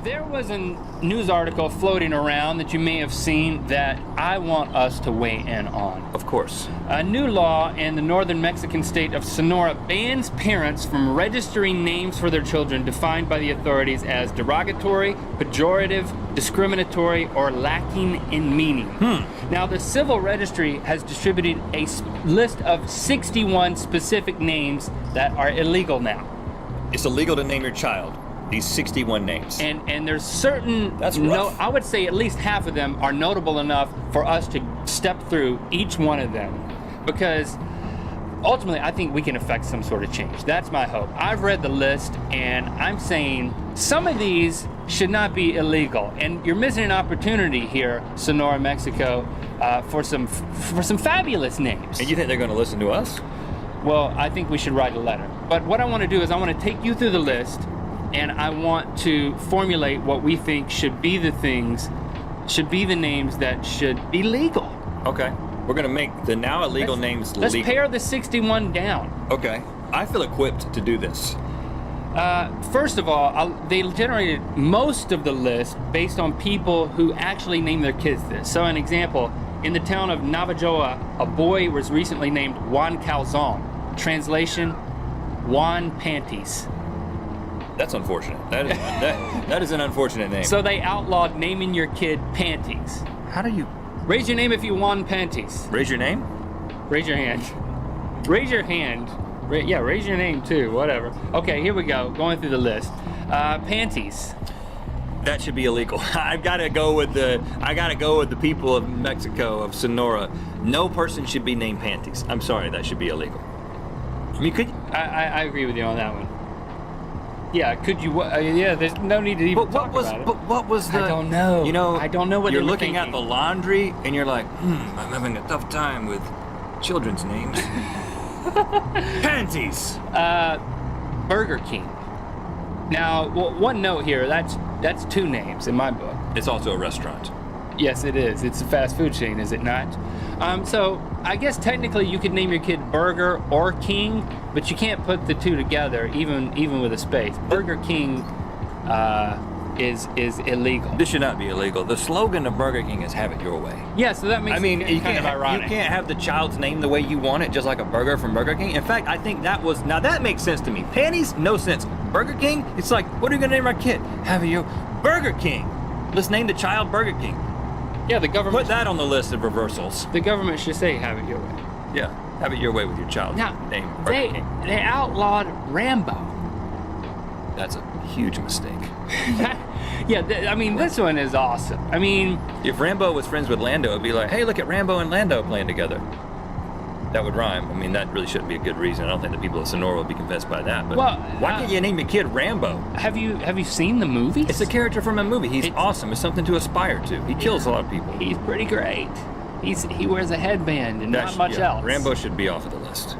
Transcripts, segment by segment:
There was a news article floating around that you may have seen that I want us to weigh in on. Of course. A new law in the northern Mexican state of Sonora bans parents from registering names for their children defined by the authorities as derogatory, pejorative, discriminatory, or lacking in meaning. Now, the civil registry has distributed a list of 61 specific names that are illegal now. It's illegal to name your child these 61 names. And there's certain, That's rough. I would say at least half of them are notable enough for us to step through each one of them, because ultimately I think we can affect some sort of change. That's my hope. I've read the list and I'm saying some of these should not be illegal, and you're missing an opportunity here, Sonora, Mexico, for some fabulous names. And you think they're going to listen to us? Well, I think we should write a letter. But what I want to do is I want to take you through the list, and I want to formulate what we think should be the names that should be legal. Okay. We're going to make the now illegal names Let's legal. pare the 61 down. Okay. I feel equipped to do this. First of all, they generated most of the list based on people who actually named their kids this. So an example, in the town of Navajoa, a boy was recently named Juan Calzon. Translation, Juan Panties. That's unfortunate. That is an unfortunate name. So they outlawed naming your kid Panties. How do you... Raise your name if you want Panties. Raise your name? Raise your hand. Raise your hand. Yeah, raise your name too, whatever. Okay, here we go, going through the list. Panties. That should be illegal. I gotta go with the people of Mexico, of Sonora. No person should be named Panties. I'm sorry, that should be illegal. I mean, I agree with you on that one. Yeah, could you? Yeah, there's no need to even talk about it. But what was the? I don't know. You know, I don't know what you're they were looking at thinking. the laundry and you're like, I'm having a tough time with children's names. Panties. Burger King. Now, one note here. That's two names in my book. It's also a restaurant. Yes, it is. It's a fast food chain, is it not? So I guess technically you could name your kid Burger or King, but you can't put the two together, even with a space. Burger King is illegal. This should not be illegal. The slogan of Burger King is "Have it your way." Yeah, so that makes it kind of ironic. You can't have the child's name the way you want it, just like a burger from Burger King. In fact, I think now that makes sense to me. Panties, no sense. Burger King, it's like, what are you gonna name our kid? Have it your Burger King. Let's name the child Burger King. Yeah, the government. Put that on the list of reversals. The government should say, "Have it your way." Yeah, have it your way with your child's name. Burger King. They outlawed Rambo. That's a huge mistake. Yeah, I mean, this one is awesome. I mean, if Rambo was friends with Lando, it'd be like, hey, look at Rambo and Lando playing together. That would rhyme. I mean, that really shouldn't be a good reason. I don't think the people of Sonora would be convinced by that. But why can't you name your kid Rambo? Have you seen the movie? It's a character from a movie. He's awesome. It's something to aspire to. He kills a lot of people. He's pretty great. He wears a headband and not much else. Rambo should be off of the list.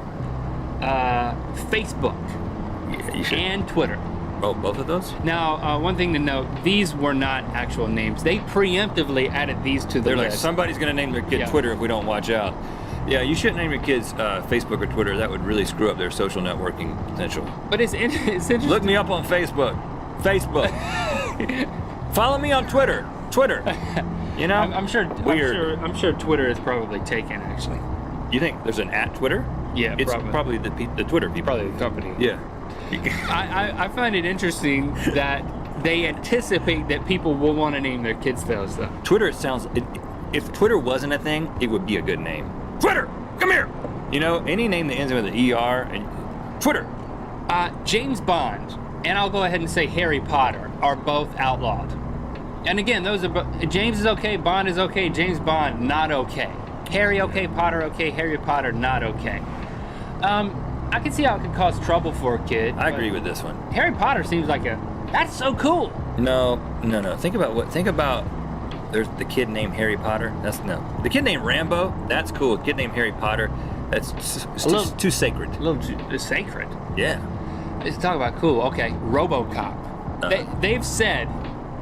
Facebook. Yeah, you should. And Twitter. Oh, both of those? Now, one thing to note, these were not actual names. They preemptively added these to the They're list. like, somebody's going to name their kid Twitter if we don't watch out. Yeah, you shouldn't name your kids Facebook or Twitter. That would really screw up their social networking potential. But it's interesting. Look me up on Facebook. Follow me on Twitter. You know? I'm sure. Weird. I'm sure Twitter is probably taken, actually. You think there's an @Twitter? Yeah, it's probably the Twitter people. Probably the company. Yeah. I find it interesting that they anticipate that people will want to name their kids those, though. Twitter if Twitter wasn't a thing, it would be a good name. Twitter, come here. You know, any name that ends with an ER and Twitter. James Bond, and I'll go ahead and say Harry Potter, are both outlawed. And again, those are James is okay, Bond is okay, James Bond not okay. Harry okay, Potter okay, Harry Potter not okay. I can see how it could cause trouble for a kid. I agree with this one. Harry Potter seems like that's so cool. No. Think about there's the kid named Harry Potter. The kid named Rambo, that's cool. Kid named Harry Potter, that's too sacred. A little too sacred. Yeah. Let's talk about cool. Okay, RoboCop. They've said,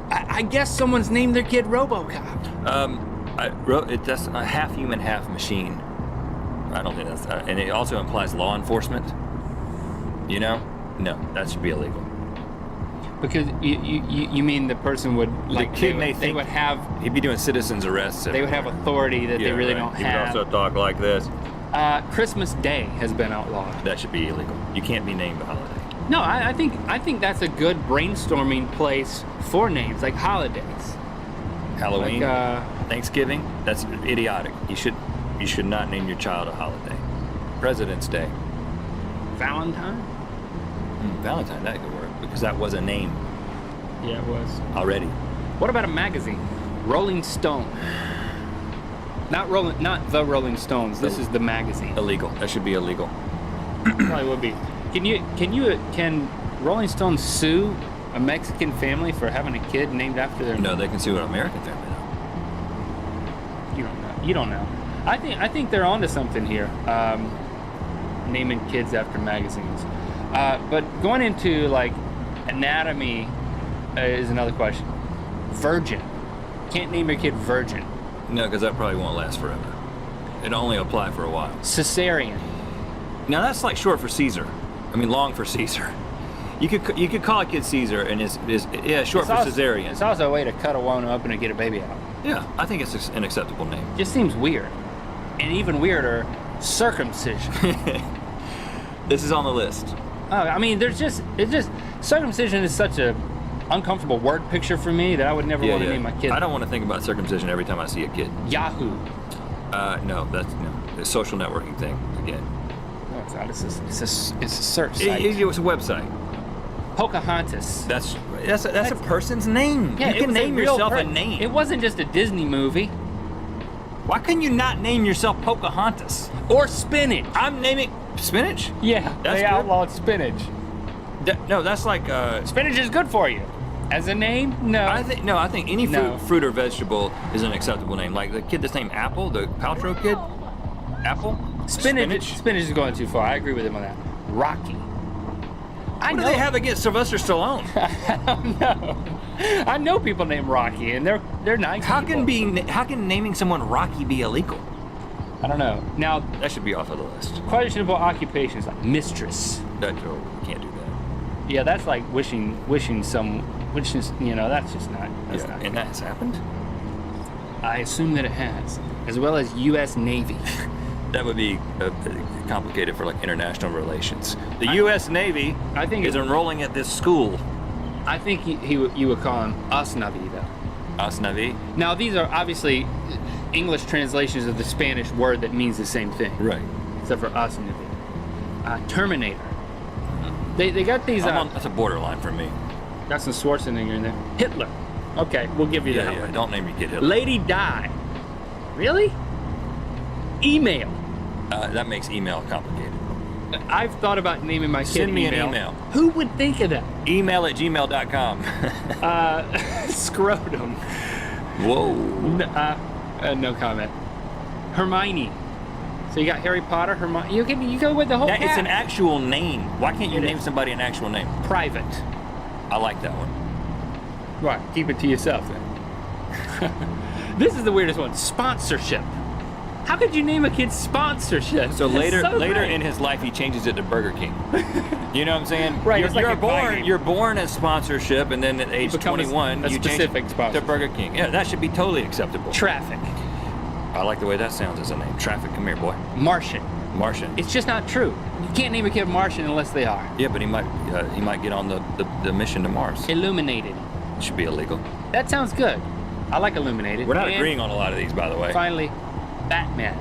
I guess someone's named their kid RoboCop. That's a half human, half machine. I don't think that's, and it also implies law enforcement. You know? No, that should be illegal. Because you mean the person would like kid may they think would have he'd be doing citizens arrests. they would have authority that they really don't He have. would also talk like this. Christmas Day has been outlawed. That should be illegal. You can't be named a holiday. No, I think that's a good brainstorming place for names like holidays. Halloween, Like, Thanksgiving. That's idiotic. You should not name your child a holiday. President's Day, Valentine. Valentine. That could work because that was a name Yeah, it was. already. What about a magazine? Rolling Stone. Not the Rolling Stones. This is the magazine. Illegal. That should be illegal. Probably would be. Can Rolling Stone sue a Mexican family for having a kid named after their? No, they can sue an American family. You don't know. You don't know. I think they're onto something here. Naming kids after magazines. But going into like anatomy is another question. Virgin. Can't name your kid Virgin. No, because that probably won't last forever. It'll only apply for a while. Cesarean. Now that's like short for Caesar. I mean, long for Caesar. You could call a kid Caesar, and it's short for cesarean. It's also a way to cut a woman open and get a baby out. Yeah, I think it's an acceptable name. Just seems weird. And even weirder, circumcision. This is on the list. Oh, I mean, circumcision is such a uncomfortable word picture for me that I would never want to name my kid. I don't want to think about circumcision every time I see a kid. Yahoo. No, that's a social networking thing again. No, it's not. It's a search site. It was a website. Pocahontas. That's a person's name. Yeah, you can name yourself a name. It wasn't just a Disney movie. Why couldn't you not name yourself Pocahontas? Or spinach. I'm naming spinach. Yeah, That's they good. outlawed spinach. No, that's like. Spinach is good for you. As a name, no. I think any No. fruit or vegetable is an acceptable name. Like the kid that's named Apple, the Paltrow kid. Apple. Spinach is going too far. I agree with him on that. Rocky. What do they have against Sylvester Stallone? I know people named Rocky, and they're nice. How people. can naming someone Rocky be illegal? I don't know. Now, That should be off of the list. questionable occupations like mistress. You can't do that. Yeah, that's like wishing which is, that's just not. That's not. And that's happened. I assume that it has, as well as U.S. Navy. That would be complicated for like international relations. The U.S. Navy, I think is enrolling at this school. I think you would call him Asnavi though. Asnavi. Now these are obviously English translations of the Spanish word that means the same thing, Right. except for Asnavi. Terminator. They got these. That's a borderline for me. Got some Schwarzenegger in there. Hitler. Okay, we'll give you that Yeah. one. Don't name your kid Hitler. Lady Di. Really? Email. That makes email complicated. I've thought about naming my kid Send me an email. Who would think of that? Email@gmail.com. Scrotum. Whoa. No comment. Hermione. So you got Harry Potter, Hermione. You go with the whole It's an cast. actual name. Why can't you It name is. somebody an actual name? Private. I like that one. Right. Keep it to yourself then. This is the weirdest one. Sponsorship. How could you name a kid sponsorship? So That's later so later great. in his life, he changes it to Burger King. You know what I'm saying? Right, it's like You're a born. bite. You're born as sponsorship, and then at age become a 21, you change specific it sponsor. to Burger King. Yeah, that should be totally acceptable. Traffic. I like the way that sounds as a name. Traffic, come here, boy. Martian. Martian. It's just not true. You can't name a kid Martian unless they are. Yeah, but he might get on the mission to Mars. Illuminated. It should be illegal. That sounds good. I like illuminated. We're not And agreeing on a lot of these, by the way. Finally, Batman.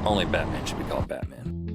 Only Batman should be called Batman.